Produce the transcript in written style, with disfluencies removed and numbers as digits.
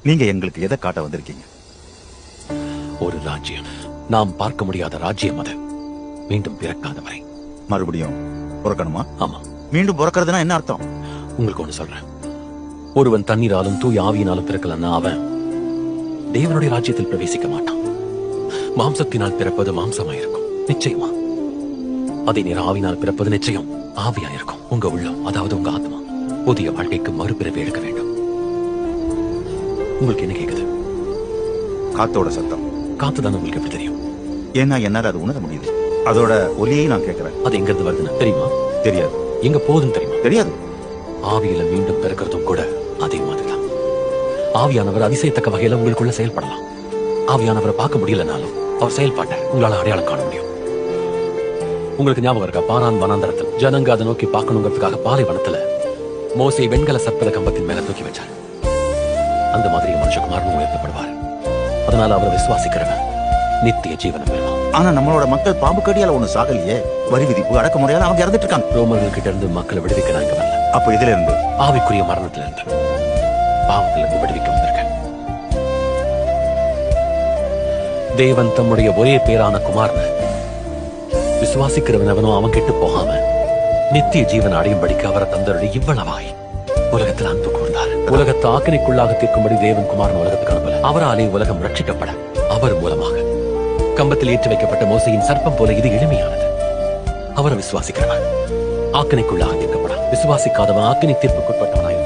நீங்க எங்களுக்கு எதை காட்ட வந்திருக்கீங்க? ஒரு ராஜ்யம், நாம் பார்க்க முடியாத ராஜ்யம் அது, மீண்டும் பிறக்காத வரை. மறுபடியும் பிறக்கணுமா? ஆமா. மீண்டும் பிறக்கிறதுனா என்ன அர்த்தம்? உங்களுக்கு ஒண்ணு சொல்றேன். ஒருவன் தண்ணீராலும் தூய ஆவியினாலும் பிறக்கலன்னா அவன் தேவனுடைய ராஜ்யத்தில் பிரவேசிக்க மாட்டான். மாம்சத்தினால் பிறப்பது மாம்சமாயிருக்கும், நிச்சயமா. அதே நேரம் ஆவினால் பிறப்பது நிச்சயம் ஆவியாயிருக்கும். உங்க உள்ளம், அதாவது உங்க ஆத்மா, புதிய வாழ்க்கைக்கு மறுபிறவி எடுக்க வேண்டும். உங்களுக்கு என்ன கேக்குது? காத்தோட சத்தம். காத்துதான் உங்களுக்கு எப்படி தெரியும்? ஏன்னா என்னால அது உணர முடியுது. அதோட ஒலியை நான் கேட்கிறேன். அது எங்க இருந்து வருதுன்னு தெரியுமா? தெரியாது. எங்க போகுதுன்னு தெரியுமா? தெரியாது. ஆவியில மீண்டும் பிறக்கிறதும் கூட அதே மாதிரிதான். ஆவியானவர் அதிசயத்தக்க வகையில உங்களுக்குள்ள செயல்படலாம். ஆவியானவரை பார்க்க முடியலனாலும் அவர் செயல்பாட்டை உங்களால அடையாளம் காண முடியும். உங்களுக்கு ஞாபகம் இருக்கா? பாரான் வனாந்தரத்தில் ஜனங்க அதை நோக்கி பார்க்கணுங்கிறதுக்காக பாலைவனத்துல மோசே வெண்கல சர்ப்பத கம்பத்தின் மேல தூக்கி வச்சார். அந்த மாதிரி மனுஷகுமாரனும் உயர்த்தப்படுவார். அதனால அவரை விசுவாசிக்கிறவன் நித்திய ஜீவனம் பெறுவான். ஆனா நம்மளோட மக்கள் பாம்பு கடியால ஒண்ணு சாகலையே. வரி விதிப்பு, அடக்குமுறையால அவங்க இறந்துட்டு இருக்காங்க. ரோமர்கள் கிட்ட இருந்து மக்களை விடுவிக்க நான் இங்க வரல. அப்ப இதுல இருந்து ஆவிக்குரிய மரணத்துல இருந்து, பாவத்துல இருந்து விடுவிக்க வந்திருக்கேன். தேவன் தம்முடைய ஒரே பேரான குமாரனை விசுவாசிக்கிறவன் அவனும் அவன் கெட்டு போகாம நித்திய ஜீவன் அடையும்படிக்கு அவரை தந்தருடைய இவ்வளவாய் உலகத்தில் அன்பு கூர்ந்தார். உலகத்தை ஆக்கினைக்குள்ளாக தீர்க்கும்படி தேவன் குமாரன் உலகத்துக்கு அனுப்பல. அவராலே உலகம் ரட்சிக்கப்பட அவர் மூலமாக கம்பத்தில் ஏற்றி வைக்கப்பட்ட மோசையின் சர்ப்பம் போல இது எளிமையானது. அவரை விசுவாசிக்கிறவன் ஆக்கினைக்குள்ளாக தீர்க்கப்பட, விசுவாசிக்காதவன் ஆக்கினை தீர்ப்புக்குட்பட்டவனாய்